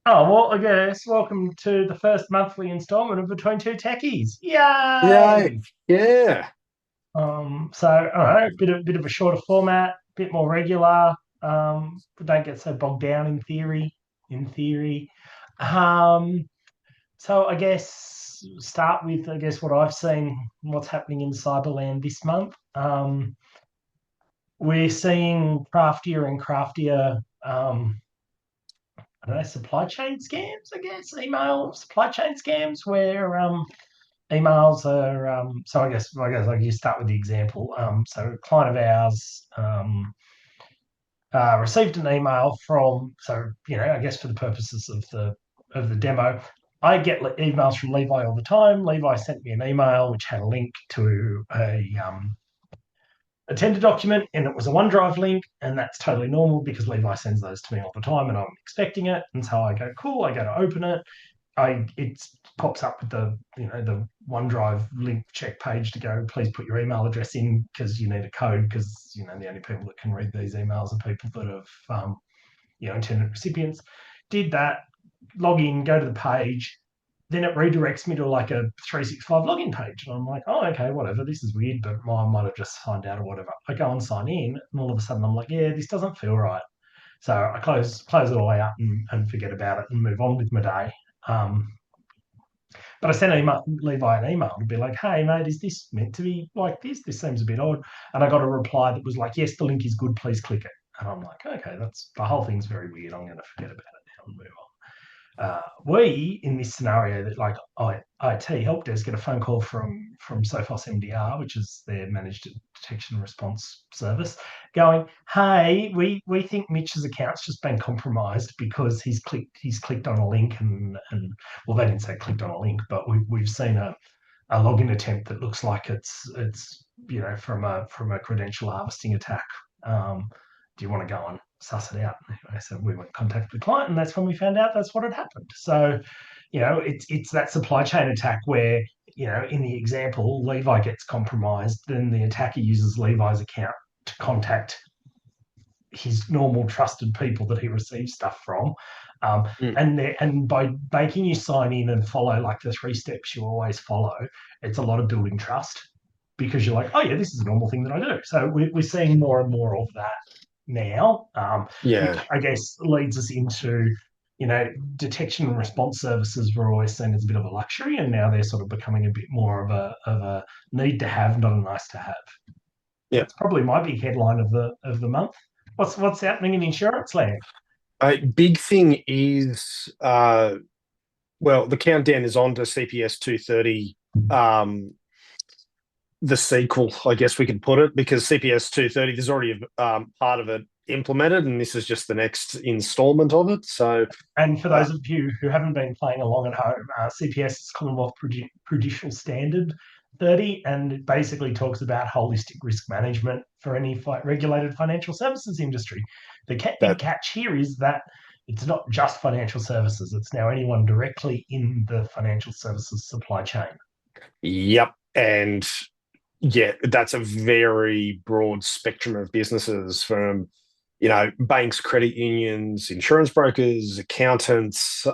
Oh, well, I guess welcome to the first monthly installment of Between Two Techies. Yeah, Yay! yeah. So I don't know, bit of a shorter format, bit more regular. We don't get so bogged down in theory. In theory, um, so I guess start with what I've seen, what's happening in Cyberland this month. We're seeing craftier and craftier. I don't know, supply chain scams, I guess, email supply chain scams where emails are so I guess you start with the example. So a client of ours received an email from, so I guess for the purposes of the demo, I get emails from Levi all the time. Levi sent me an email which had a link to a tender document, and it was a OneDrive link, and that's totally normal because Levi sends those to me all the time, and I'm expecting it. And so I go, cool. I go to open it. It pops up with the OneDrive link check page to go. Please put your email address in because you need a code because the only people that can read these emails are people that have intended recipients. Did that, log in, go to the page, then it redirects me to like a 365 login page. And I'm like, oh, okay, whatever. This is weird, but mine might have just signed out or whatever. I go and sign in, and all of a sudden I'm like, yeah, this doesn't feel right. So I close it all out and forget about it and move on with my day. Um, but I sent Levi an email to be like, hey, mate, is this meant to be like this? This seems a bit odd. And I got a reply that was like, yes, the link is good. Please click it. And I'm like, okay, that's the whole thing's very weird. I'm going to forget about it now and move on. We in this scenario that like IT help desk get a phone call from Sophos MDR, which is their managed detection and response service, going, "Hey, we think Mitch's account's just been compromised because he's clicked on a link and well, they didn't say clicked on a link, but we've seen a login attempt that looks like it's from a credential harvesting attack. Do you want to go and suss it out?" Anyway, so we went and contacted the client, and that's when we found out that's what had happened. So, it's that supply chain attack where, in the example, Levi gets compromised, then the attacker uses Levi's account to contact his normal trusted people that he receives stuff from. Mm. And by making you sign in and follow like the three steps you always follow, it's a lot of building trust because you're like, oh yeah, this is a normal thing that I do. So we're seeing more and more of that now, which Yeah, I guess leads us into, detection and response services were always seen as a bit of a luxury, and now they're sort of becoming a bit more of a need to have, not a nice to have. yeah. That's probably my big headline of the month. What's happening in insurance land? A big thing is, well, the countdown is on to CPS 230, the sequel, I guess we could put it, because CPS 230, there's already part of it implemented, and this is just the next installment of it. So, And for uh, those of you who haven't been playing along at home, CPS is Commonwealth Prudential Standard 30, and it basically talks about holistic risk management for any regulated financial services industry. The big that, catch here is that it's not just financial services, it's now anyone directly in the financial services supply chain. yep. And yeah, that's a very broad spectrum of businesses from, banks, credit unions, insurance brokers, accountants,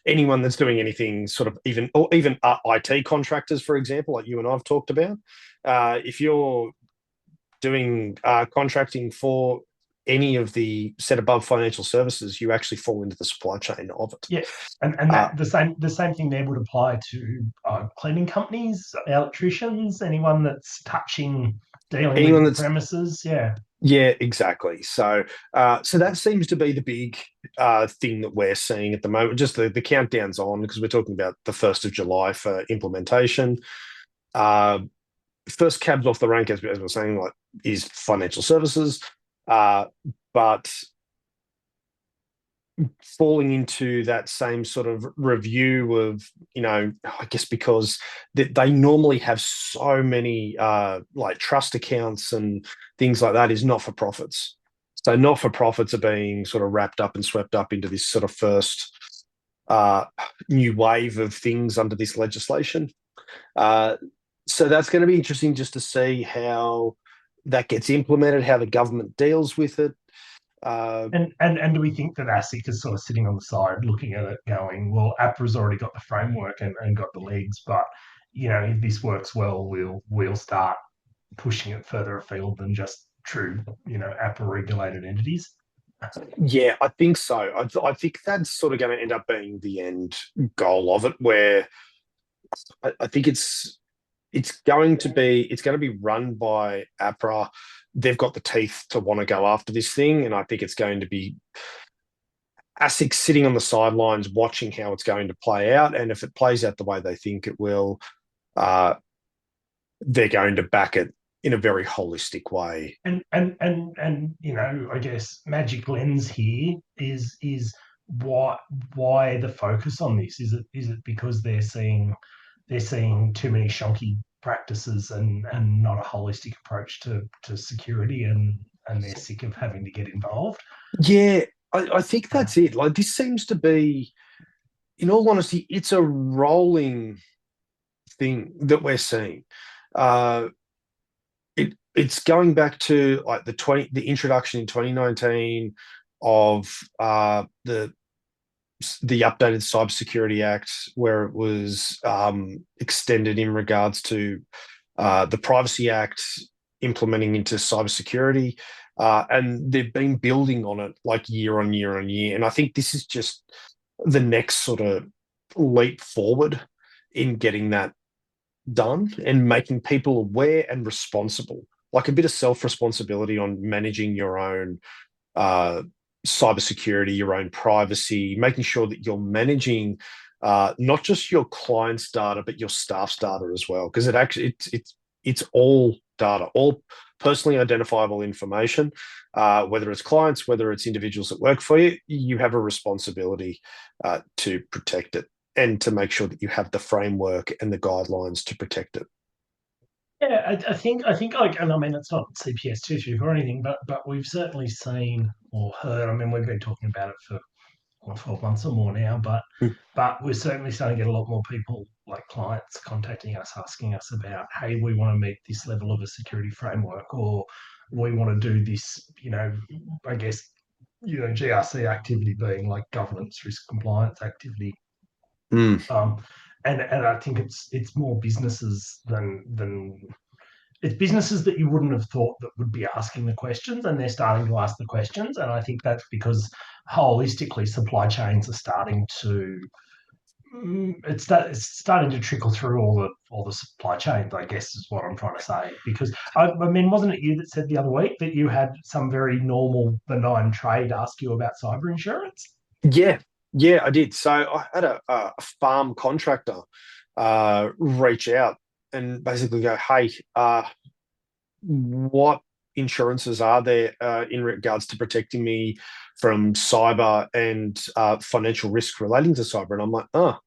anyone that's doing anything sort of even IT contractors, for example, like you and I've talked about. If you're doing contracting for any of the set above financial services, you actually fall into the supply chain of it. Yeah, and Uh, that the same thing there would apply to cleaning companies, electricians, anyone that's touching, dealing with anyone the that's premises. Yeah, Yeah, exactly. So that seems to be the big thing that we're seeing at the moment. Just the countdown's on because we're talking about the 1st of July for implementation. Uh, First cabs off the rank, as we're saying, like is financial services, uh, but falling into that same sort of review of, I guess because they normally have so many like trust accounts and things like that is not for profits. So not for profits are being sort of wrapped up and swept up into this sort of first uh, new wave of things under this legislation. Uh, so that's going to be interesting just to see how that gets implemented, how the government deals with it. And do we think that ASIC is sort of sitting on the side looking at it going, well, APRA's already got the framework and got the legs, but if this works well, we'll start pushing it further afield than just true, APRA regulated entities. Yeah, I think so. I think that's sort of going to end up being the end goal of it, where I think it's going to be run by APRA. They've got the teeth to want to go after this thing, and I think it's going to be ASIC sitting on the sidelines watching how it's going to play out. And if it plays out the way they think it will, uh, they're going to back it in a very holistic way. And I guess magic lens here is why the focus on this? Is it because they're seeing too many shonky practices and not a holistic approach to security, and they're sick of having to get involved? Yeah, I think that's it. Like, this seems to be, in all honesty, it's a rolling thing that we're seeing. Uh, it's going back to like the introduction in 2019 of the updated Cybersecurity Act, where it was extended in regards to the Privacy Act implementing into cybersecurity. And they've been building on it like year on year on year. And I think this is just the next sort of leap forward in getting that done and making people aware and responsible, like a bit of self responsibility on managing your own uh, cybersecurity, your own privacy, making sure that you're managing not just your clients' data but your staff's data as well, because it's all data, all personally identifiable information. Whether it's clients, whether it's individuals that work for you, you have a responsibility to protect it and to make sure that you have the framework and the guidelines to protect it. Yeah, I think like, and I mean, it's not CPS 234 or anything, but we've certainly seen or heard. I mean, we've been talking about it for 12 months or more now, but we're certainly starting to get a lot more people, like clients, contacting us, asking us about, hey, we want to meet this level of a security framework, or we want to do this. I guess GRC activity being like governance, risk, compliance activity. Mm. And I think it's more businesses than it's businesses that you wouldn't have thought that would be asking the questions, and they're starting to ask the questions. And I think that's because holistically supply chains are starting to it's starting to trickle through all the supply chains, I guess, is what I'm trying to say. Because I mean, wasn't it you that said the other week that you had some very normal, benign trade ask you about cyber insurance? Yeah, yeah, I did. So I had a farm contractor reach out and basically go, "Hey, what insurances are there in regards to protecting me from cyber and financial risk relating to cyber?" And I'm like, "Oh,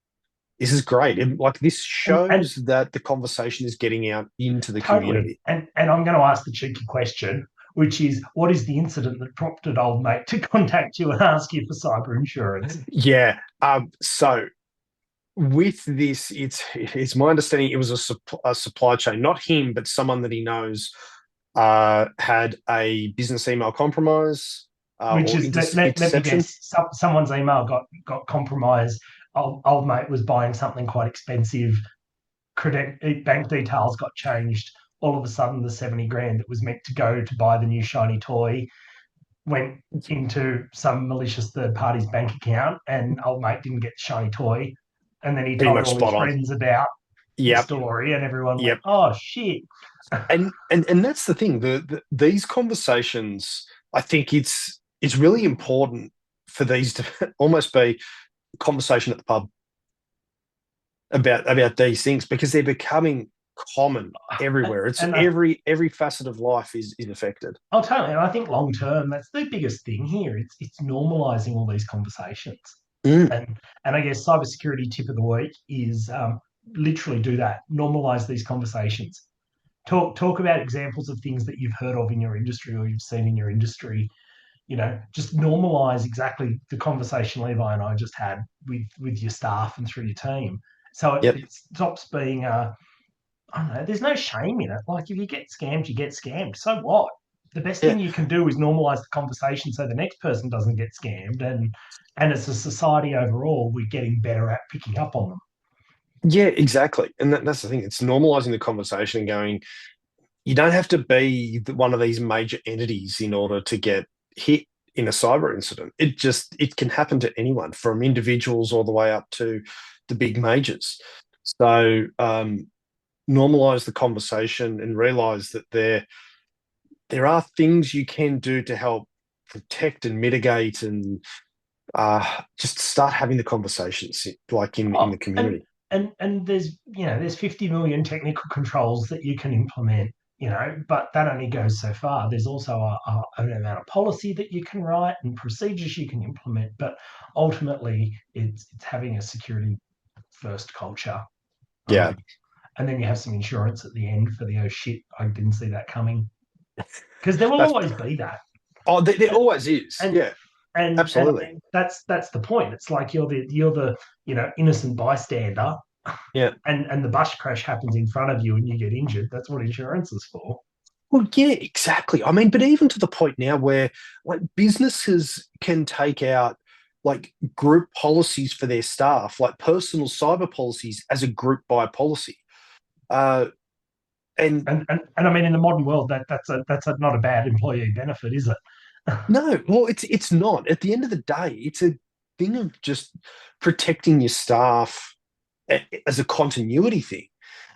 this is great. Like, this And shows that the conversation is getting out into the totally. community." And I'm going to ask the cheeky question, which is, what is the incident that prompted old mate to contact you and ask you for cyber insurance? Yeah. So with this, it's my understanding it was a supply chain, not him, but someone that he knows had a business email compromise Which or is, let me interception. guess, someone's email got compromised. Old mate was buying something quite expensive. Bank details got changed. All of a sudden, the 70 grand that was meant to go to buy the new shiny toy went into some malicious third party's bank account, and old mate didn't get the shiny toy. And then he Pretty told much all his spot on. friends about the Yep, story, and everyone went, yep. "Oh shit!" And that's the thing. These conversations, I think it's really important for these to almost be conversation at the pub about these things, because they're becoming common everywhere. It's And every facet of life is affected. I'll tell you, and I think long term, that's the biggest thing here. It's normalizing all these conversations, Mm. and I guess cybersecurity tip of the week is literally do that. Normalize these conversations. Talk about examples of things that you've heard of in your industry or you've seen in your industry. Just normalize exactly the conversation Levi and I just had with your staff and through your team. So it, Yep. it stops being I don't know. There's no shame in it. Like, if you get scammed, you get scammed. So what? The best Yeah, thing you can do is normalize the conversation so the next person doesn't get scammed. And as a society overall, we're getting better at picking up on them. yeah, exactly. And that's the thing. It's normalizing the conversation and going, you don't have to be one of these major entities in order to get hit in a cyber incident. It can happen to anyone, from individuals all the way up to the big majors. So normalize the conversation and realize that there are things you can do to help protect and mitigate and just start having the conversations like in Oh, the community. and there's 50 million technical controls that you can implement, but that only goes so far. There's also an amount of policy that you can write and procedures you can implement, but ultimately it's having a security first culture. Yeah, Um, and then you have some insurance at the end for the oh shit, I didn't see that coming. Because there will that's always be that. there always is. And Yeah, and I absolutely. mean that's the point. It's like you're the innocent bystander, Yeah. and the bus crash happens in front of you and you get injured. That's what insurance is for. Well, yeah, exactly. I mean, but even to the point now where like businesses can take out like group policies for their staff, like personal cyber policies as a group by policy. Uh, and And I mean, in the modern world, that's not a bad employee benefit, is it? no, well, it's not. At the end of the day, it's a thing of just protecting your staff as a continuity thing.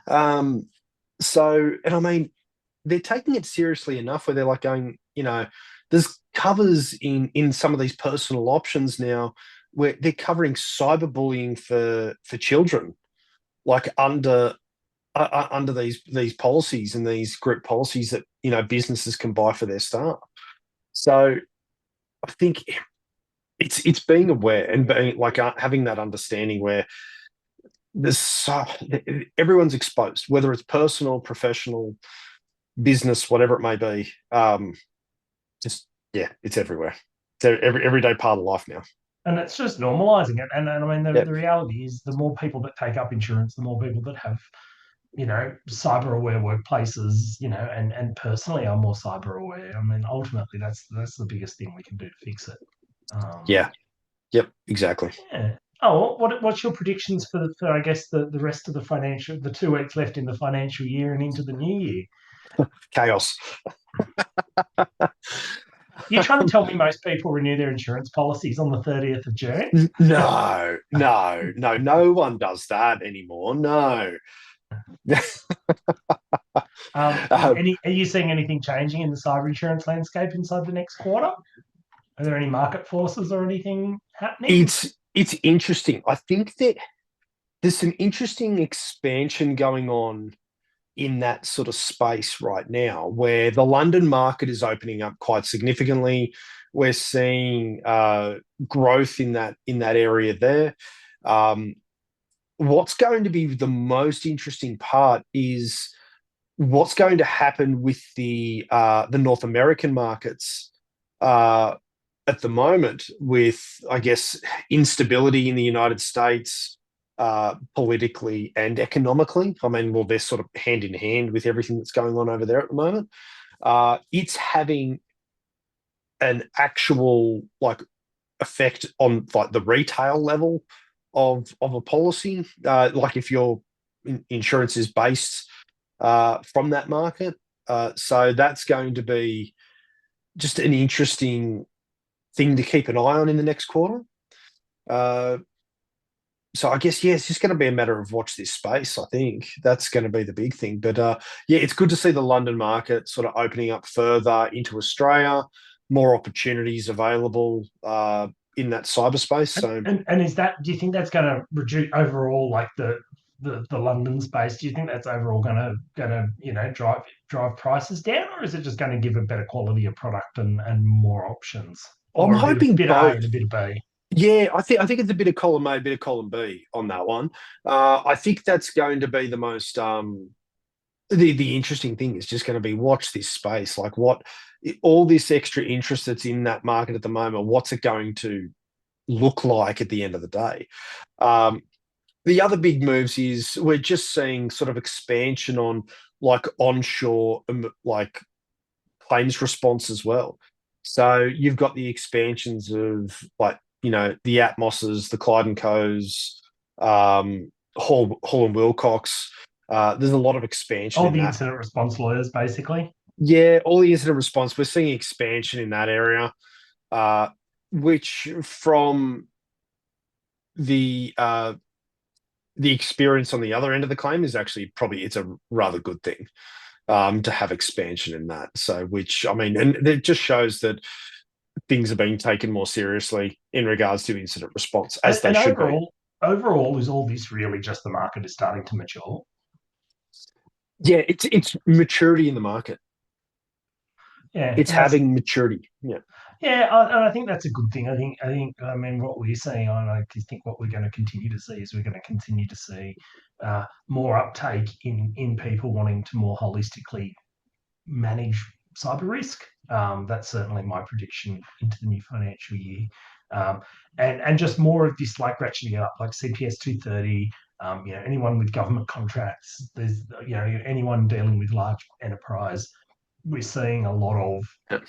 Um, and I mean, they're taking it seriously enough where they're like going, there's covers in some of these personal options now where they're covering cyberbullying for children, like under these policies and these group policies that businesses can buy for their staff. So I think it's being aware and being like having that understanding where there's everyone's exposed, whether it's personal, professional, business, whatever it may be. Just yeah, it's everywhere. It's everyday part of life now. And it's just normalizing it. And I mean, Yep. the reality is, the more people that take up insurance, the more people that have cyber aware workplaces, and personally are more cyber aware. I mean, ultimately, that's the biggest thing we can do to fix it. Yeah. Yep. Exactly. Yeah. Oh, what's your predictions for I guess the rest of the 2 weeks left in the financial year and into the new year? Chaos. You're trying to tell me most people renew their insurance policies on the 30th of June? No, no, no, no one does that anymore. No. Um, Are you seeing anything changing in the cyber insurance landscape inside the next quarter? Are there any market forces or anything happening? it's interesting. I think that there's some interesting expansion going on in that sort of space right now, where the London market is opening up quite significantly. We're seeing growth in that area there. Um, what's going to be the most interesting part is what's going to happen with the North American markets uh, at the moment, with I guess instability in the United States, politically and economically. I mean, well, they're sort of hand in hand with everything that's going on over there at the moment. It's having an actual like effect on like the retail level of a policy. Like if your insurance is based from that market, so that's going to be just an interesting thing to keep an eye on in the next quarter. Uh, so I guess yeah, it's just going to be a matter of watch this space. I think that's going to be the big thing. But yeah, it's good to see the London market sort of opening up further into Australia, more opportunities available in that cyberspace. So And is that, do you think that's going to reduce overall, like the London space? Do you think that's overall going to drive prices down, or is it just going to give a better quality of product and more options, I'm or a hoping bit A both. and a bit of B? Yeah, I think it's a bit of column A, a bit of column B on that one. I think that's going to be the most the interesting thing is just going to be watch this space, like what all this extra interest that's in that market at the moment. What's it going to look like at the end of the day? Um, the other big moves is we're just seeing sort of expansion on like onshore like claims response as well. So you've got the expansions of like, the Atmoses, the Clyde and Co's, Hall and Wilcox. There's a lot of expansion All in the that. incident response lawyers, basically. Yeah, all the incident response, we're seeing expansion in that area, which from the uh, the experience on the other end of the claim is actually probably it's a rather good thing to have expansion in that. So, which I mean, and it just shows that things are being taken more seriously in regards to incident response, as they And should be. overall, is all this really just the market is starting to mature? Yeah, it's maturity in the market. Yeah, It's and that's having maturity. Yeah. yeah, and I think that's a good thing. I mean, what we're seeing, and I think what we're going to continue to see is we're going to continue to see more uptake in people wanting to more holistically manage cyber risk. That's certainly my prediction into the new financial year. Um, and just more of this, like ratcheting it up, like CPS 230. Anyone with government contracts. There's anyone dealing with large enterprise. We're seeing a lot of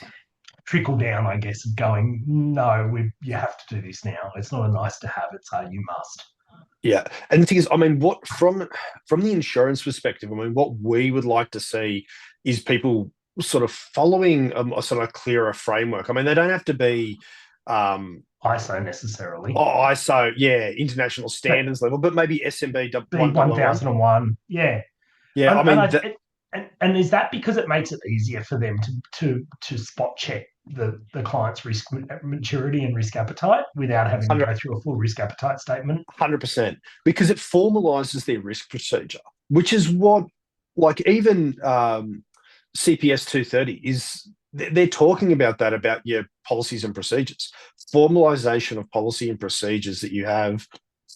trickle down, I guess, of going, no, you have to do this now. It's not a nice to have, it's a you must. Yeah, and the thing is, I mean, what from the insurance perspective, I mean, what we would like to see is people sort of following a sort of clearer framework. I mean, they don't have to be ISO necessarily, ISO, yeah, international but standards level, but maybe SMB B 1001. 1001, yeah. Yeah, And I and mean, I and is that because it makes it easier for them to spot check the client's risk maturity and risk appetite without having to go through a full risk appetite statement? 100%, because it formalizes their risk procedure, which is what, like, even CPS 230 is, they're talking about that, about your policies and procedures, formalization of policy and procedures that you have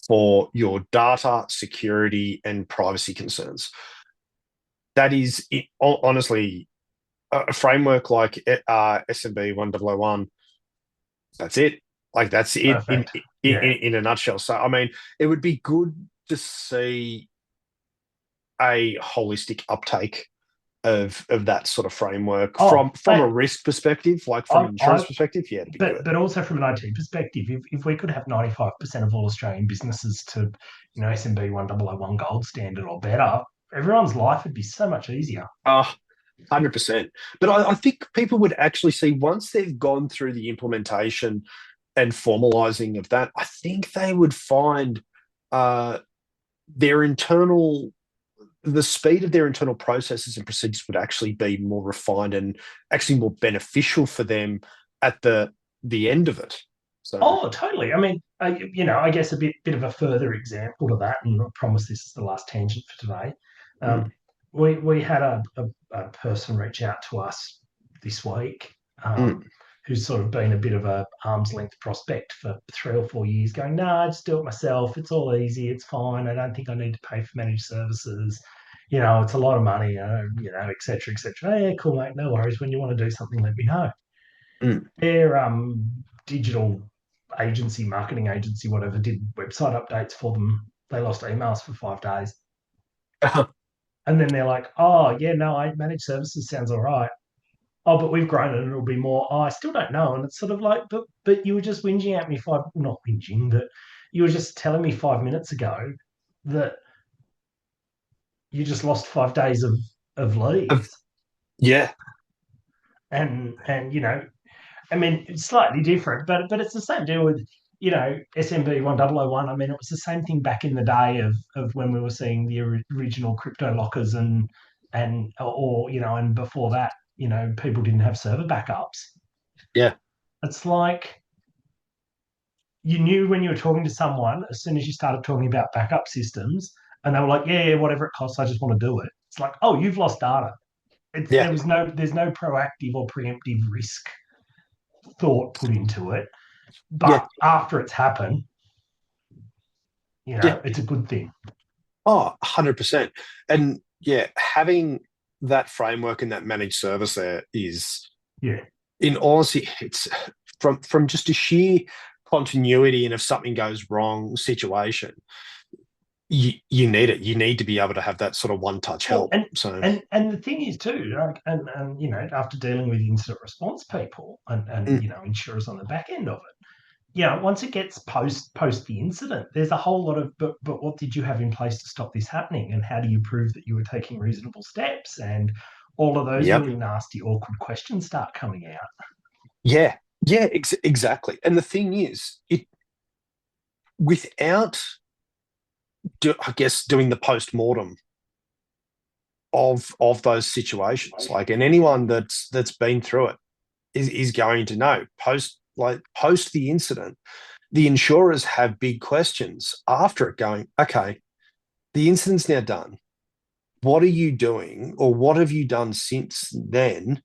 for your data security and privacy concerns. That is, honestly, a framework like SMB 1001. That's it. Like, that's it Perfect. Yeah. in a nutshell. So, I mean, it would be good to see a holistic uptake of that sort of framework Oh, from a risk perspective, like from an insurance I perspective. Yeah, it'd be but good. but also from an IT perspective, if we could have 95% of all Australian businesses to, SMB 1001 gold standard or better, everyone's life would be so much easier. 100%. But I think people would actually see, once they've gone through the implementation and formalizing of that, I think they would find uh, their internal the speed of their internal processes and procedures would actually be more refined and actually more beneficial for them at the end of it. So, Oh, totally. I mean, I guess a bit of a further example to that, and I promise this is the last tangent for today. mm, Um, we had a person reach out to us this week, mm, who's sort of been a bit of a arm's length prospect for 3 or 4 years, going, no, I just do it myself. It's all easy. It's fine. I don't think I need to pay for managed services. It's a lot of money, et cetera, et cetera. Oh, yeah, cool, mate. No worries. When you want to do something, let me know. mm. Their digital agency, marketing agency, whatever, did website updates for them. They lost emails for 5 days. And then they're like, oh, yeah, no, I managed services sounds all right. Oh, but we've grown and it'll be more. Oh, I still don't know. And it's sort of like, but you were just whinging at me not whinging, but you were just telling me 5 minutes ago that you just lost 5 days of leads. Yeah, And I mean, it's slightly different, but it's the same deal with SMB 1001. I mean, it was the same thing back in the day of when we were seeing the original crypto lockers and before that, people didn't have server backups. yeah, It's like you knew when you were talking to someone as soon as you started talking about backup systems, and they were like, yeah, whatever it costs, I just want to do it. It's like, oh, you've lost data. yeah, There's no proactive or preemptive risk thought put into it. yeah, But after it's happened, yeah. it's a good thing. Oh, 100%. And yeah, having that framework and that managed service there is, Yeah. in honesty, it's from just a sheer continuity, and if something goes wrong situation, you need it. You need to be able to have that sort of one-touch Well, help. So, and the thing is too, like, and after dealing with incident response people and mm, insurers on the back end of it, once it gets post the incident, there's a whole lot of but what did you have in place to stop this happening, and how do you prove that you were taking reasonable steps, and all of those yep, really nasty, awkward questions start coming out. yeah, yeah, exactly. And the thing is, it without, I guess, doing the post mortem of those situations, like, and anyone that's been through it is going to know post the incident, the insurers have big questions after it, going, okay, the incident's now done. What are you doing, or what have you done since then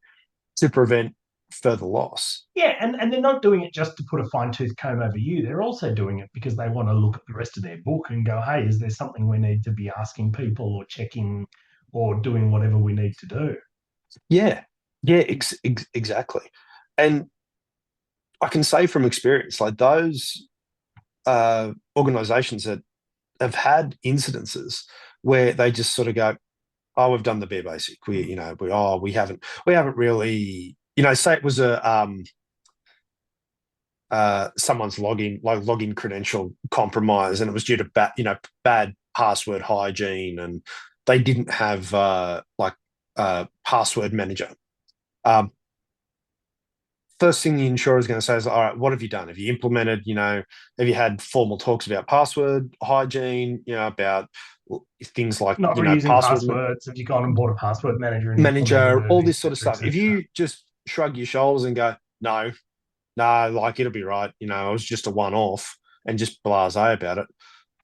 to prevent further loss? Yeah, and they're not doing it just to put a fine tooth comb over you. They're also doing it because they want to look at the rest of their book and go, hey, is there something we need to be asking people or checking or doing whatever we need to do? Yeah, yeah, exactly. And I can say from experience, like those organizations that have had incidences where they just sort of go, oh, we've done the bare basic. We haven't really, say it was a someone's login credential compromise, and it was due to bad password hygiene, and they didn't have password manager. Um, First thing the insurer is going to say is, all right, what have you done? Have you implemented, have you had formal talks about password hygiene, about things like, Not reusing password passwords. Have you gone and bought a password manager and implemented manager, it, all et this sort of cetera, et stuff. If cetera? you just shrug your shoulders and go, no, no, like it'll be right, it was just a one off, and just blasé about it,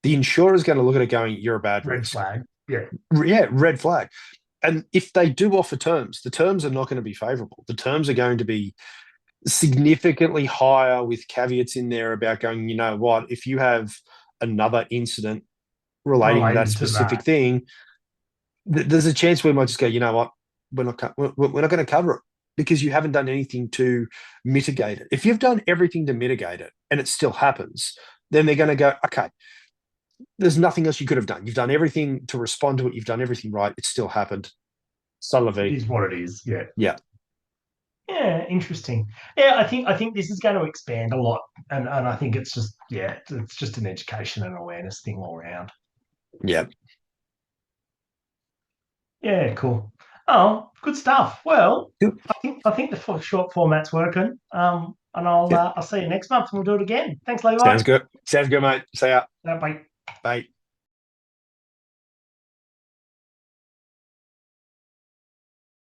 the insurer is going to look at it going, you're a bad Red risk. flag. Yeah. Yeah, red flag. And if they do offer terms, the terms are not going to be favorable. The terms are going to be significantly higher, with caveats in there about going, you know what, if you have another incident relating to that Related to specific that. thing, there's a chance we might just go, you know what, we're not going to cover it, because you haven't done anything to mitigate it. If you've done everything to mitigate it and it still happens, then they're going to go, okay, there's nothing else you could have done. You've done everything to respond to it. You've done everything right. It still happened. It Salavi. is what it is. Yeah. Yeah. Yeah, interesting. Yeah, I think this is going to expand a lot, and I think it's just it's just an education and awareness thing all around. Yeah. Yeah, cool. Oh, good stuff. Well, Good. I think the short format's working. And I'll Yeah. I'll see you next month, and we'll do it again. Thanks, Levi. Sounds good. Sounds good, mate. See ya. Bye. Bye.